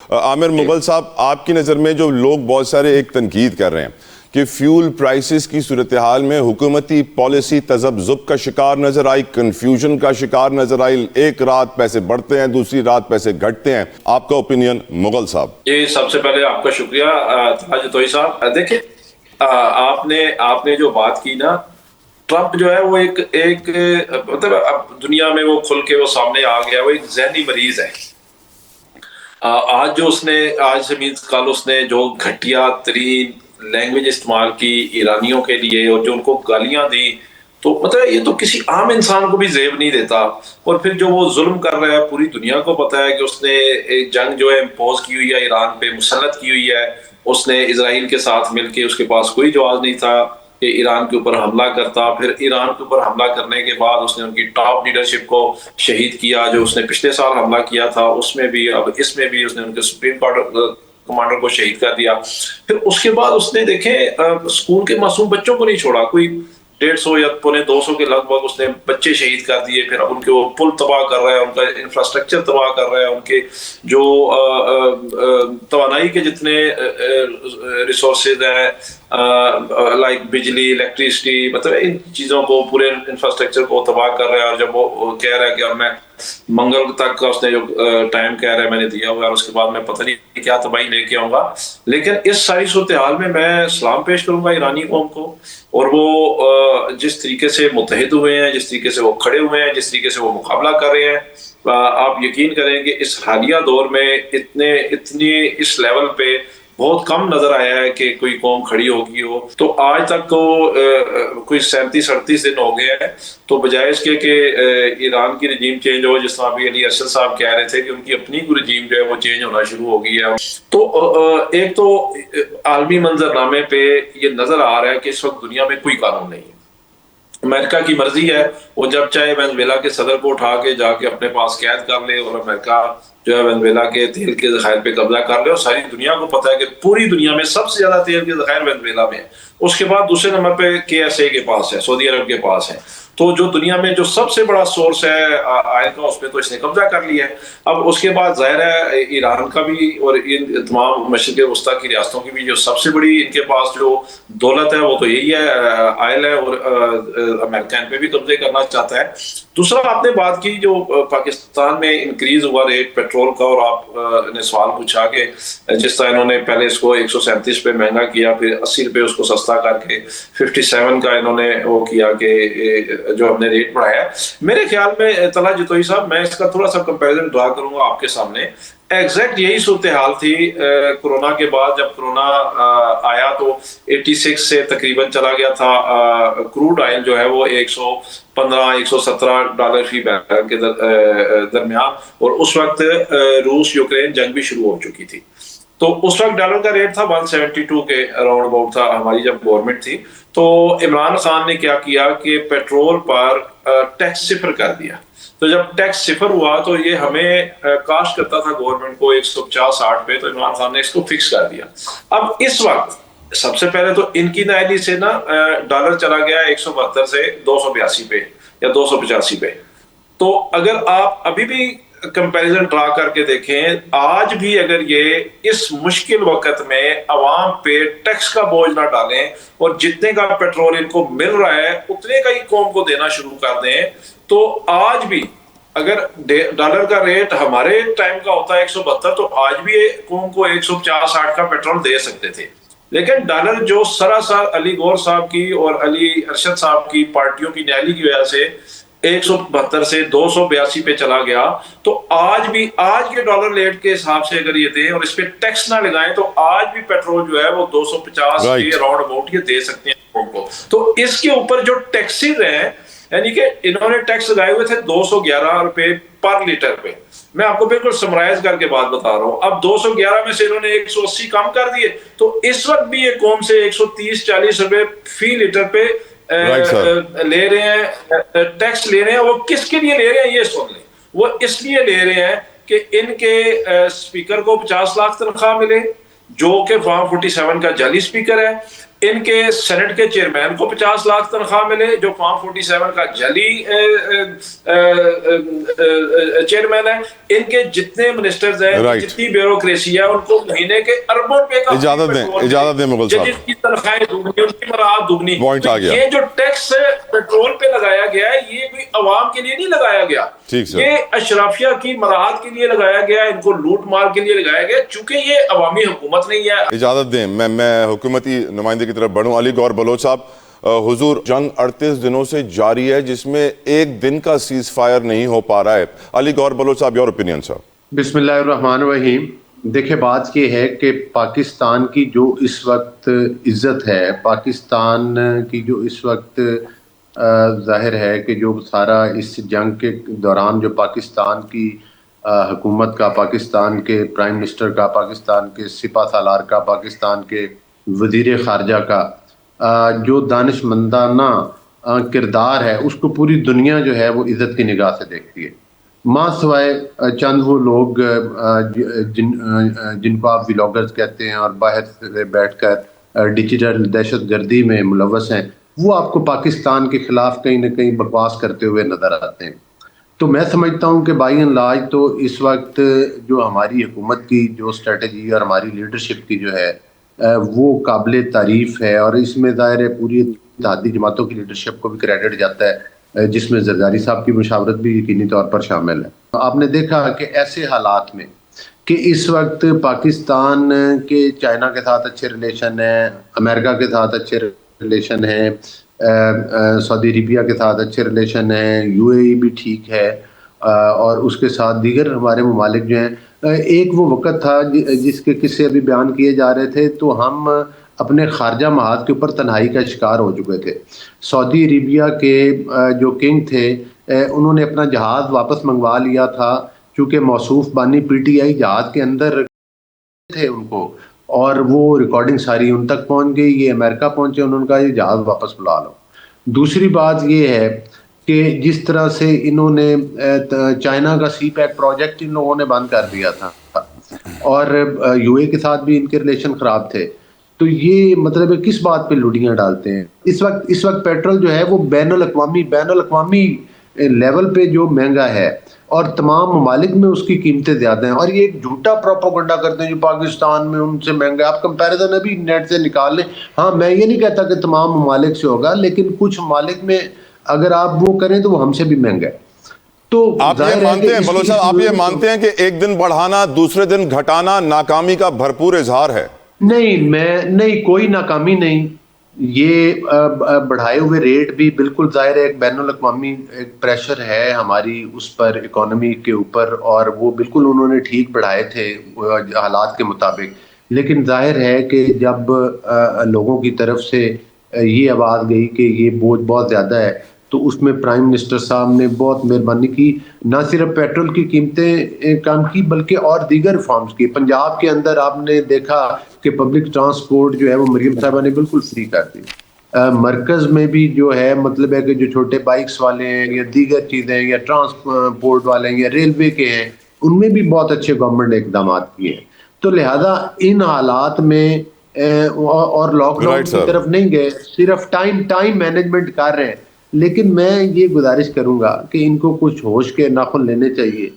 عامر مغل صاحب، آپ کی نظر میں جو لوگ بہت سارے ایک تنقید کر رہے ہیں کہ فیول پرائسز کی صورتحال میں حکومتی پالیسی تذبذب کا شکار نظر آئی، کنفیوژن کا شکار نظر آئی، ایک رات پیسے بڑھتے ہیں دوسری رات پیسے گھٹتے ہیں، آپ کا اوپینین مغل صاحب؟ جی، سب سے پہلے آپ کا شکریہ تاج توئی صاحب۔ دیکھیں، آپ نے جو بات کی نا، ٹرمپ جو ہے وہ ایک مطلب اب دنیا میں وہ کھل کے وہ سامنے آ گیا، وہ ایک ذہنی مریض ہے۔ آج جو آج سے کل اس نے جو گھٹیا ترین لینگویج استعمال کی ایرانیوں کے لیے اور جو ان کو گالیاں دی، تو مطلب یہ تو کسی عام انسان کو بھی زیب نہیں دیتا۔ اور پھر جو وہ ظلم کر رہا ہے، پوری دنیا کو پتا ہے کہ اس نے ایک جنگ جو ہے امپوز کی ہوئی ہے، ایران پہ مسلط کی ہوئی ہے۔ اس نے اسرائیل کے ساتھ مل کے، اس کے پاس کوئی جواز نہیں تھا کہ ایران کے اوپر حملہ کرتا۔ پھر ایران کے اوپر حملہ کرنے کے بعد اس نے ان کی ٹاپ لیڈرشپ کو شہید کیا، جو اس نے پچھلے سال حملہ کیا تھا اس میں بھی، اب اس میں بھی اس نے ان کے سپریم کمانڈر کو شہید کر دیا۔ پھر اس کے بعد اس نے دیکھیں اسکول کے معصوم بچوں کو نہیں چھوڑا، کوئی 150 یا 250 کے لگ بھگ اس نے بچے شہید کر دیے۔ پھر اب ان کے وہ پل تباہ کر رہا ہے، ان کا انفراسٹرکچر تباہ کر رہا ہے، ان کے جو توانائی کے جتنے ریسورسز ہیں، لائک بجلی، الیکٹریسٹی، مطلب ان چیزوں کو، پورے انفراسٹرکچر کو تباہ کر رہا ہے۔ اور جب وہ کہہ رہا ہے کہ اب میں منگل تک کا اس نے جو ٹائم کہہ رہا ہے میں نے دیا ہوا ہے، اور اس کے بعد میں پتہ نہیں کیا تباہی لے کے آؤں گا، لیکن اس ساری صورتحال میں سلام پیش کروں گا ایرانی قوم کو۔ اور وہ جس طریقے سے متحد ہوئے ہیں، جس طریقے سے وہ کھڑے ہوئے ہیں، جس طریقے سے وہ مقابلہ کر رہے ہیں، آپ یقین کریں کہ اس حالیہ دور میں اتنی اس لیول پہ بہت کم نظر آیا ہے کہ کوئی قوم کھڑی ہوگی ہو۔ تو آج تک تو کوئی 37-38 دن ہو گئے ہیں، تو بجائے اس کے کہ ایران کی رجیم چینج ہو، جس طرح ابھی علی ارشد صاحب کہہ رہے تھے کہ ان کی اپنی کوئی رجیم جو ہے وہ چینج ہونا شروع ہو گئی ہے۔ تو ایک تو عالمی منظرنامے پہ یہ نظر آ رہا ہے کہ اس وقت دنیا میں کوئی قانون نہیں ہے۔ امریکہ کی مرضی ہے، وہ جب چاہے وینزویلا کے صدر کو اٹھا کے جا کے اپنے پاس قید کر لے، اور امریکہ جو ہے وینزویلا کے تیل کے ذخائر پہ قبضہ کر لے۔ اور ساری دنیا کو پتا ہے کہ پوری دنیا میں سب سے زیادہ تیل کے ذخائر وینزویلا میں ہیں۔ اس کے بعد دوسرے نمبر پہ KSA کے پاس ہے، سعودی عرب کے پاس ہے۔ تو جو دنیا میں جو سب سے بڑا سورس ہے آئل کا، اس پہ تو اس نے قبضہ کر لیا ہے۔ اب اس کے بعد ظاہر ہے ایران کا بھی اور ان تمام مشرق وسطیٰ کی ریاستوں کی بھی جو سب سے بڑی ان کے پاس جو دولت ہے وہ تو یہی ہے، آئل ہے، اور امریکہ ان پہ بھی قبضے کرنا چاہتا ہے۔ دوسرا آپ نے بات کی جو پاکستان میں انکریز ہوا ریٹ پیٹرول کا، اور آپ نے سوال پوچھا کہ جس طرح انہوں نے پہلے اس کو 137 پہ مہنگا کیا، پھر 80 روپے اس کو سستا کر کے 57 کا انہوں نے وہ کیا کہ جو ہم نے ریٹ بڑھایا ہے۔ میرے خیال میں طلعت جتوئی صاحب، میں اس کا تھوڑا سا کمپیریزن ڈرا کروں گا آپ کے سامنے۔ ایگزیکٹ یہی صورتحال تھی کورونا کے بعد، جب کورونا آیا تو 86 سے تقریباً چلا گیا تھا کروڈ آئل جو ہے وہ $115-117 فی بیرل کے درمیان، اور اس وقت روس یوکرین جنگ بھی شروع ہو چکی تھی۔ تو اس وقت ڈالر کا ریٹ تھا 172 کے اراؤنڈ اباؤٹ تھا، ہماری جب گورنمنٹ تھی۔ تو عمران خان نے کیا کیا کہ پیٹرول پر ٹیکس صفر کر دیا۔ تو جب ٹیکس صفر ہوا تو یہ ہمیں کاسٹ کرتا تھا گورنمنٹ کو 150-60 پہ، تو عمران خان نے اس کو فکس کر دیا۔ اب اس وقت سب سے پہلے تو ان کی نااہلی سے نا ڈالر چلا گیا 172 سے 282 پہ یا 285 پہ۔ تو اگر آپ ابھی بھی کمپیریزن ڈرا کر کے دیکھیں، آج بھی اگر یہ اس مشکل وقت میں عوام پہ ٹیکس کا بوجھ نہ ڈالیں، اور جتنے کا پیٹرول ان کو مل رہا ہے اتنے کا ہی قوم کو دینا شروع کر دیں، تو آج بھی اگر ڈالر کا ریٹ ہمارے ٹائم کا ہوتا ہے 172، تو آج بھی قوم کو 150-60 کا پیٹرول دے سکتے تھے۔ لیکن ڈالر جو سراسر علی گور صاحب کی اور علی ارشد صاحب کی پارٹیوں کی نااہلی کی وجہ سے 172 سے 282 پہ چلا گیا، تو آج بھی آج کے ڈالر ریٹ کے حساب سے اگر یہ دیں اور اس پہ ٹیکس نہ لگائیں، تو آج بھی پیٹرول جو ہے وہ 250 کے اراؤنڈ اباؤٹ یہ دے سکتے ہیں قوم کو۔ تو اس کے اوپر جو ٹیکسز ہیں، یعنی کہ انہوں نے ٹیکس لگائے ہوئے تھے 211 روپے پر لیٹر پہ۔ میں آپ کو بالکل سمرائز کر کے بات بتا رہا ہوں۔ اب 211 میں سے انہوں نے 180 کم کر دیے، تو اس وقت بھی یہ قوم سے 130-40 روپے فی لیٹر پہ لے رہے ہیں، ٹیکس لے رہے ہیں۔ وہ کس کے لیے لے رہے ہیں یہ سن لیں۔ وہ اس لیے لے رہے ہیں کہ ان کے اسپیکر کو 50 لاکھ تنخواہ ملے، جو کہ فارم 47 کا جعلی اسپیکر ہے۔ ان کے سینٹ کے چیئرمین کو 50 لاکھ تنخواہ ملے جو فارم 47 کا جعلی چیئرمین ہے. ان کے جتنے منسٹرز ہیں, جتنی بیوروکریسی ہے, ان کو مہینے کے اربوں روپے کا اجازت دیں مغل صاحب, جس کی تنخواہیں دگنی, ان کی مراعات دگنی. یہ جو ٹیکس پیٹرول پہ لگایا گیا ہے یہ کوئی عوام کے لیے نہیں لگایا گیا, یہ اشرافیہ کی مراعات کے لیے لگایا گیا, ان کو لوٹ مار کے لیے لگایا گیا, چونکہ یہ عوامی حکومت نہیں ہے. اجازت دیں میں حکومتی نمائندے کی طرف بڑھوں. علی گور بلوچ صاحب, حضور جنگ 38 دنوں سے جاری ہے جس میں ایک دن کا سیز فائر نہیں ہو پا رہا ہے. علی گور بلوچ صاحب, یور اوپینین سر. بسم اللہ الرحمن الرحیم. دیکھیں بات یہ ہے کہ پاکستان کی جو اس وقت عزت ہے, پاکستان کی جو اس وقت ظاہر ہے کہ جو سارا اس جنگ کے دوران جو پاکستان کی حکومت کا, پاکستان کے پرائم منسٹر کا, پاکستان کے سپہ سالار کا, پاکستان کے وزیر خارجہ کا جو دانش مندانہ کردار ہے, اس کو پوری دنیا جو ہے وہ عزت کی نگاہ سے دیکھتی ہے. ماں سوائے چند وہ لوگ جن کو آپ ولاگرز کہتے ہیں اور باہر سے بیٹھ کر ڈیجیٹل دہشت گردی میں ملوث ہیں, وہ آپ کو پاکستان کے خلاف کہیں نہ کہیں بکواس کرتے ہوئے نظر آتے ہیں. تو میں سمجھتا ہوں کہ بائی اینڈ لارج تو اس وقت جو ہماری حکومت کی جو اسٹریٹجی اور ہماری لیڈرشپ کی جو ہے وہ قابل تعریف ہے, اور اس میں ظاہر ہے پوری اتحادی جماعتوں کی لیڈرشپ کو بھی کریڈٹ جاتا ہے, جس میں زرداری صاحب کی مشاورت بھی یقینی طور پر شامل ہے. آپ نے دیکھا کہ ایسے حالات میں کہ اس وقت پاکستان کے چائنا کے ساتھ اچھے ریلیشن ہیں, امریکہ کے ساتھ اچھے ریلیشن ہیں, سعودی عربیہ کے ساتھ اچھے ریلیشن ہیں, یو اے ای بھی ٹھیک ہے, اور اس کے ساتھ دیگر ہمارے ممالک جو ہیں. ایک وہ وقت تھا جس کے قصے ابھی بیان کیے جا رہے تھے, تو ہم اپنے خارجہ محاذ کے اوپر تنہائی کا شکار ہو چکے تھے. سعودی عربیہ کے جو کنگ تھے انہوں نے اپنا جہاز واپس منگوا لیا تھا, چونکہ موصوف بانی پی ٹی آئی جہاز کے اندر تھے ان کو, اور وہ ریکارڈنگ ساری ان تک پہنچ گئی. یہ امریکہ پہنچے, انہوں نے کہا یہ جہاز واپس بلا لو. دوسری بات یہ ہے کہ جس طرح سے انہوں نے چائنا کا سی پیک پروجیکٹ ان لوگوں نے بند کر دیا تھا, اور یو اے کے ساتھ بھی ان کے ریلیشن خراب تھے. تو یہ مطلب ہے کس بات پہ لوڈیاں ڈالتے ہیں. اس وقت پیٹرول جو ہے وہ بین الاقوامی لیول پہ جو مہنگا ہے, اور تمام ممالک میں اس کی قیمتیں زیادہ ہیں, اور یہ ایک جھوٹا پروپیگنڈا کرتے ہیں جو پاکستان میں ان سے مہنگا ہے. آپ کمپیریزن ابھی نیٹ سے نکال لیں. ہاں میں یہ نہیں کہتا کہ تمام ممالک سے ہوگا, لیکن کچھ ممالک میں اگر آپ وہ کریں تو وہ ہم سے بھی مہنگا ہے. تو آپ یہ مانتے ہیں بلوچ صاحب, آپ یہ مانتے ہیں کہ ایک دن بڑھانا دوسرے دن گھٹانا ناکامی کا بھرپور اظہار ہے؟ نہیں, کوئی ناکامی نہیں. یہ بڑھائے ہوئے ریٹ بھی بالکل ظاہر ہے ایک بین الاقوامی ایک پریشر ہے ہماری اس پر, اکانومی کے اوپر, اور وہ بالکل انہوں نے ٹھیک بڑھائے تھے حالات کے مطابق. لیکن ظاہر ہے کہ جب لوگوں کی طرف سے یہ آواز گئی کہ یہ بوجھ بہت زیادہ ہے, تو اس میں پرائم منسٹر صاحب نے بہت مہربانی کی, نہ صرف پیٹرول کی قیمتیں کم کی بلکہ اور دیگر ریفارمز کی. پنجاب کے اندر آپ نے دیکھا کہ پبلک ٹرانسپورٹ جو ہے وہ مریم صاحبہ نے بالکل فری کر دی. مرکز میں بھی جو ہے مطلب ہے کہ جو چھوٹے بائکس والے ہیں یا دیگر چیزیں یا ٹرانسپورٹ والے ہیں یا ریلوے کے ہیں, ان میں بھی بہت اچھے گورنمنٹ نے اقدامات کیے ہیں. تو لہذا ان حالات میں اور لاک ڈاؤن کی طرف نہیں گئے, صرف ٹائم مینجمنٹ کر رہے ہیں. لیکن میں یہ گزارش کروں گا کہ ان کو کچھ ہوش کے ناخن لینے چاہیے.